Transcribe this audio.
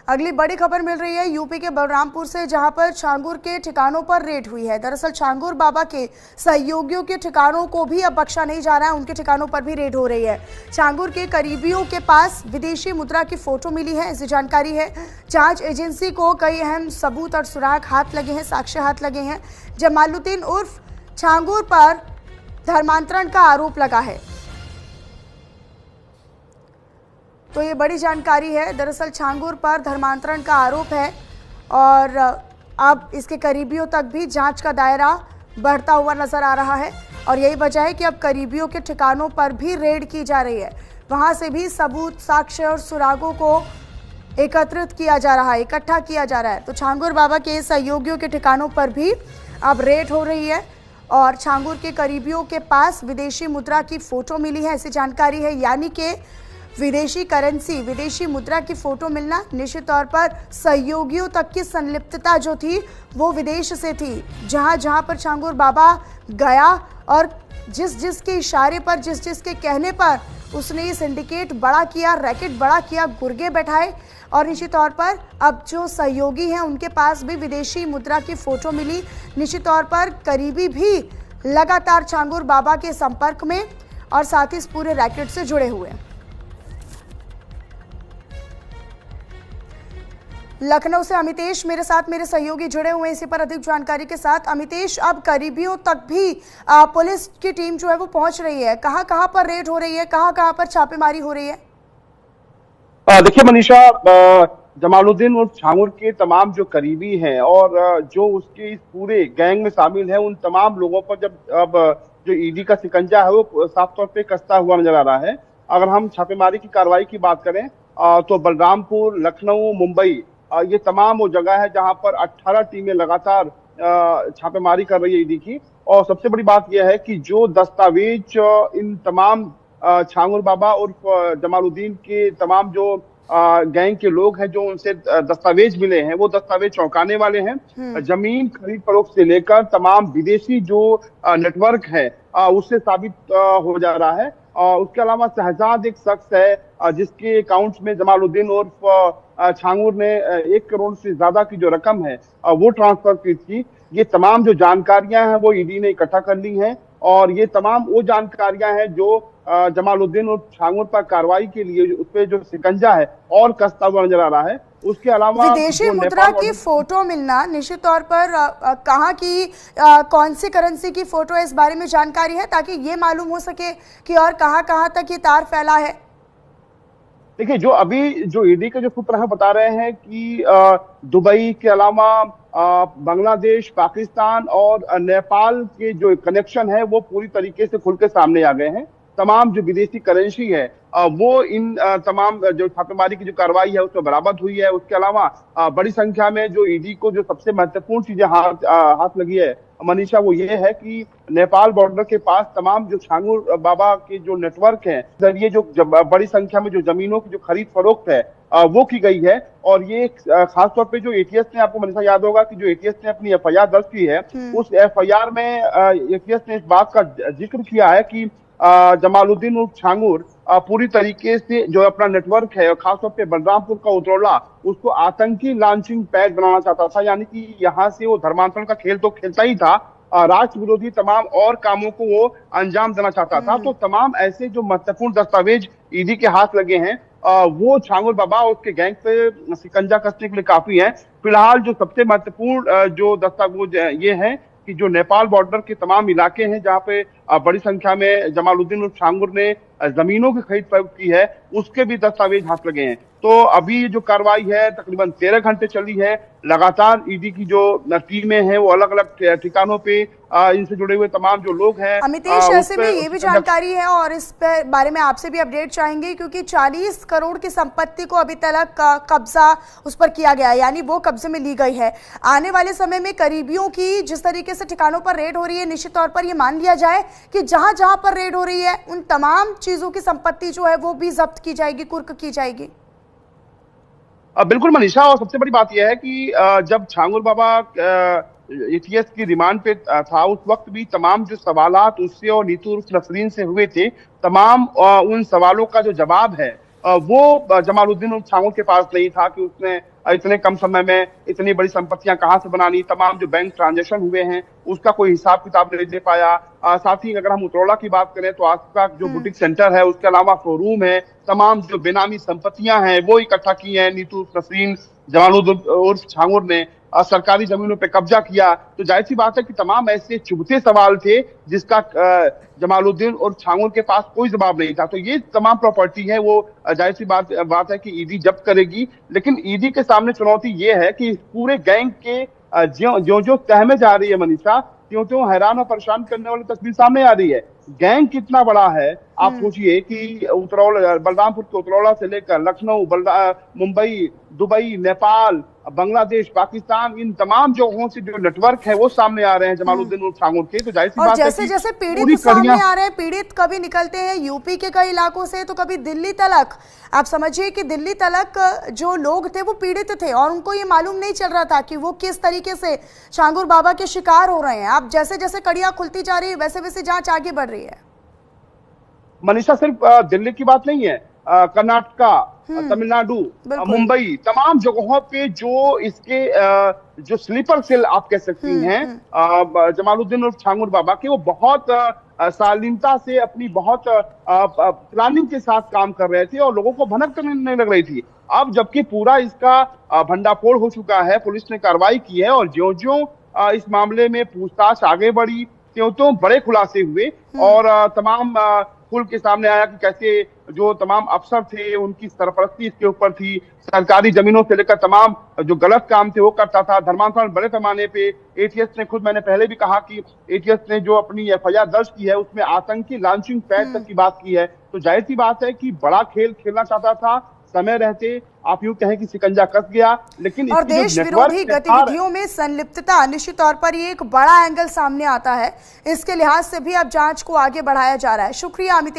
अगली बड़ी खबर मिल रही है यूपी के बलरामपुर से, जहां पर छांगुर के ठिकानों पर रेड हुई है। दरअसल छांगुर बाबा के सहयोगियों के ठिकानों को भी अब बख्शा नहीं जा रहा है, उनके ठिकानों पर भी रेड हो रही है। छांगुर के करीबियों के पास विदेशी मुद्रा की फोटो मिली है, ऐसी जानकारी है। जांच एजेंसी को कई अहम सबूत और सुराग हाथ लगे हैं, साक्ष्य हाथ लगे हैं। जमालुद्दीन उर्फ छांगुर पर धर्मांतरण का आरोप लगा है। तो ये बड़ी जानकारी है। दरअसल छांगुर पर धर्मांतरण का आरोप है और अब इसके करीबियों तक भी जांच का दायरा बढ़ता हुआ नजर आ रहा है और यही वजह है कि अब करीबियों के ठिकानों पर भी रेड की जा रही है। वहां से भी सबूत, साक्ष्य और सुरागों को एकत्रित किया जा रहा है, इकट्ठा किया जा रहा है। तो छांगुर बाबा के सहयोगियों के ठिकानों पर भी अब रेड हो रही है और छांगुर के करीबियों के पास विदेशी मुद्रा की फोटो मिली है, ऐसी जानकारी है। यानी कि विदेशी करेंसी, विदेशी मुद्रा की फोटो मिलना, निश्चित तौर पर सहयोगियों तक की संलिप्तता जो थी वो विदेश से थी। जहां जहां पर छांगुर बाबा गया और जिस जिस के इशारे पर, जिस जिस के कहने पर उसने ये सिंडिकेट बड़ा किया, रैकेट बड़ा किया, गुर्गे बैठाए और निश्चित तौर पर अब जो सहयोगी हैं उनके पास भी विदेशी मुद्रा की फोटो मिली। निश्चित तौर पर करीबी भी लगातार छांगुर बाबा के संपर्क में और साथ ही इस पूरे रैकेट से जुड़े हुए। लखनऊ से अमितेश मेरे साथ, मेरे सहयोगी जुड़े हुए हैं इसी पर अधिक जानकारी के साथ। अमितेश, अब करीबियों तक भी पुलिस की टीम जो है वो पहुंच रही है, कहां कहां पर रेड हो रही है, कहां कहां पर छापेमारी हो रही है? देखिए मनीषा, जमालुद्दीन उर्फ छांगुर के तमाम जो करीबी हैं और जो उसके इस पूरे गैंग में शामिल हैं, उन तमाम लोगों पर जब अब जो ईडी का शिकंजा है वो साफ तौर पे कसता हुआ नजर आ रहा है। अगर हम छापेमारी की कार्रवाई की बात करें तो बलरामपुर, लखनऊ, मुंबई, ये तमाम वो जगह है जहां पर 18 टीमें लगातार छापेमारी कर रही है ईडी की। और सबसे बड़ी बात यह है कि जो दस्तावेज इन तमाम छांगुर बाबा उर्फ जमालुद्दीन के तमाम जो गैंग के लोग हैं, जो उनसे दस्तावेज मिले हैं, वो दस्तावेज चौंकाने वाले हैं। जमीन खरीद फरोख्त से लेकर तमाम विदेशी जो नेटवर्क है उससे साबित हो जा रहा है। उसके अलावा शहजाद एक शख्स है जिसके अकाउंट्स में जमालुद्दीन उर्फ छांगुर ने 1 करोड़ से ज्यादा की जो रकम है वो ट्रांसफर की थी। ये तमाम जो जानकारियां हैं वो ईडी ने इकट्ठा कर ली हैं और ये तमाम वो जानकारियां हैं जो जमालुद्दीन उर्फ छांगुर पर कार्रवाई के लिए उस पर जो शिकंजा है और कसता हुआ नजर आ रहा है। उसके अलावा विदेशी मुद्रा की फोटो मिलना, निश्चित तौर पर कहाँ की कौन सी करेंसी की फोटो है, इस बारे में जानकारी है ताकि ये मालूम हो सके कि और कहाँ कहाँ तक ये तार फैला है? देखिए, जो अभी जो ईडी के जो सूत्र हैं बता रहे हैं कि दुबई के अलावा बांग्लादेश, पाकिस्तान और नेपाल के जो कनेक्शन है वो पूरी तरीके से खुल के सामने आ गए हैं। तमाम जो विदेशी करेंसी है वो इन तमाम जो छापेमारी की जो कार्रवाई है उसमें बरामद हुई है। उसके अलावा बड़ी संख्या में जो ईडी को जो सबसे महत्वपूर्ण चीजें हाथ लगी है मनीषा, वो ये है कि नेपाल बॉर्डर के पास तमाम जो छांगुर बाबा के जो नेटवर्क है जरिए जो बड़ी संख्या में जो जमीनों की जो खरीद फरोख्त है वो की गई है। और ये खास तौर पे जो एटीएस ने, आपको मनीषा याद होगा कि जो एटीएस ने अपनी एफआईआर दर्ज की है, उस एफआईआर में एटीएस ने इस बात का जिक्र किया है कि जमालुद्दीन उर्फ छांगुर पूरी तरीके से जो अपना नेटवर्क है और खासतौर पे बलरामपुर का उतरौला, उसको आतंकी लॉन्चिंग पैड बनाना चाहता था। यानी कि यहाँ से वो धर्मांतरण का खेल तो खेलता ही था, राष्ट्र विरोधी तमाम और कामों को वो अंजाम देना चाहता था। तो तमाम ऐसे जो महत्वपूर्ण दस्तावेज ईडी के हाथ लगे हैं वो छांगुर बाबा और उसके गैंग पे शिकंजा कसने के लिए काफी है। फिलहाल जो सबसे महत्वपूर्ण जो दस्तावेज ये है कि जो नेपाल बॉर्डर के तमाम इलाके हैं जहां पे बड़ी संख्या में जमालुद्दीन उर्फ छांगुर ने जमीनों की खरीद फरोख्त की है, उसके भी दस्तावेज हाथ लगे हैं। तो अभी जो कार्रवाई है तकरीबन 13 घंटे चली है। लगातार ईडी की जो टीमें हैं वो अलग अलग ठिकानों पे इनसे जुड़े हुए तमाम जो लोग हैं। अमितेश, ऐसे में ये भी जानकारी है और इस पर बारे में आपसे भी अपडेट चाहेंगे, क्योंकि 40 करोड़ की संपत्ति को अभी तक कब्जा उस पर किया गया है, यानी वो कब्जे में ली गई है। आने वाले समय में करीबियों की जिस तरीके से ठिकानों पर रेड हो रही है, निश्चित तौर पर ये मान लिया जाए कि जहां जहां पर रेड हो रही है उन तमाम चीजों की संपत्ति जो है वो भी जब्त की जाएगी, कुर्क की जाएगी। बिल्कुल मनीषा, और सबसे बड़ी बात यह है कि जब छांगुर बाबा एटीएस की रिमांड पे था, उस वक्त भी तमाम जो सवालात उससे और नीतू उर्फ नसरीन से हुए थे, तमाम उन सवालों का जो जवाब है वो जमालुद्दीन उर्फ छांगुर के पास नहीं था कि उसने इतने कम समय में इतनी बड़ी संपत्तियां कहाँ से बनानी, तमाम जो बैंक ट्रांजेक्शन हुए हैं उसका कोई हिसाब किताब नहीं दे पाया। साथ ही अगर हम उतरौला की बात करें तो आसपास जो बुटीक सेंटर है, उसके अलावा शोरूम है, तमाम जो बेनामी संपत्तियां हैं वो इकट्ठा की हैं नीतू नसरीन जमालुद्दीन उर्फ छांगुर ने। सरकारी जमीनों पे कब्जा किया। तो जाहिर सी बात है कि तमाम ऐसे चुभते सवाल थे जिसका जमालुद्दीन और छांगुर के पास कोई जवाब नहीं था। तो ये तमाम प्रॉपर्टी है वो जाहिर सी बात है कि ईडी जब्त करेगी। लेकिन ईडी के सामने चुनौती ये है कि पूरे गैंग के जो जो तह में जा रही है मनीषा, त्यों त्यों हैरान और परेशान करने वाली तस्वीर सामने आ रही है। गैंग कितना बड़ा है आप सोचिए कि बलरामपुर के उतरौला से लेकर लखनऊ, मुंबई, दुबई, नेपाल, बांग्लादेश, पाकिस्तान, इन तमाम जगहों से जो नेटवर्क है वो सामने आ रहे हैं जमालुद्दीन और छांगुर के। तो जाहिर सी बात है जैसे जैसे पीड़ित सामने आ रहे हैं, पीड़ित कभी निकलते हैं यूपी के कई इलाकों से तो कभी दिल्ली तलक। आप समझिए कि दिल्ली तलक जो लोग थे वो पीड़ित थे और उनको ये मालूम नहीं चल रहा था कि वो किस तरीके से छांगुर बाबा के शिकार हो रहे हैं। अब जैसे जैसे कड़ियां खुलती जा रही है वैसे वैसे जांच आगे बढ़ रही है। मनीषा सिर्फ दिल्ली की बात नहीं है, कर्नाटका, तमिलनाडु, मुंबई, तमाम जगहों पे जो इसके जो स्लीपर सेल आप कह सकती हैं जमालुद्दीन और छांगुर बाबा के, वो बहुत शालीनता से अपनी बहुत प्लानिंग के साथ काम कर रहे थे और लोगों को भनक करने नहीं लग रही थी। अब जबकि पूरा इसका भंडाफोड़ हो चुका है, पुलिस ने कार्रवाई की है और ज्यों-ज्यों इस मामले में पूछताछ आगे बढ़ी त्यों-त्यों बड़े खुलासे हुए और तमाम खुल के सामने आया कि कैसे जो तमाम अफसर थे उनकी सरपरस्ती इसके ऊपर थी। सरकारी जमीनों से लेकर तमाम जो गलत काम थे वो करता था। धर्मांतरण बड़े पैमाने पे एटीएस ने, खुद मैंने पहले भी कहा कि एटीएस ने जो अपनी एफआईआर दर्ज की है उसमें आतंकी लॉन्चिंग पैड तक की बात की है। तो जाहिर सी बात है कि बड़ा खेल खेलना चाहता था, समय रहते आप यूं कहें कि शिकंजा कस गया। लेकिन और देश विरोधी गतिविधियों में संलिप्तता निश्चित तौर पर ये एक बड़ा एंगल सामने आता है। इसके लिहाज से भी अब जांच को आगे बढ़ाया जा रहा है। शुक्रिया अमित।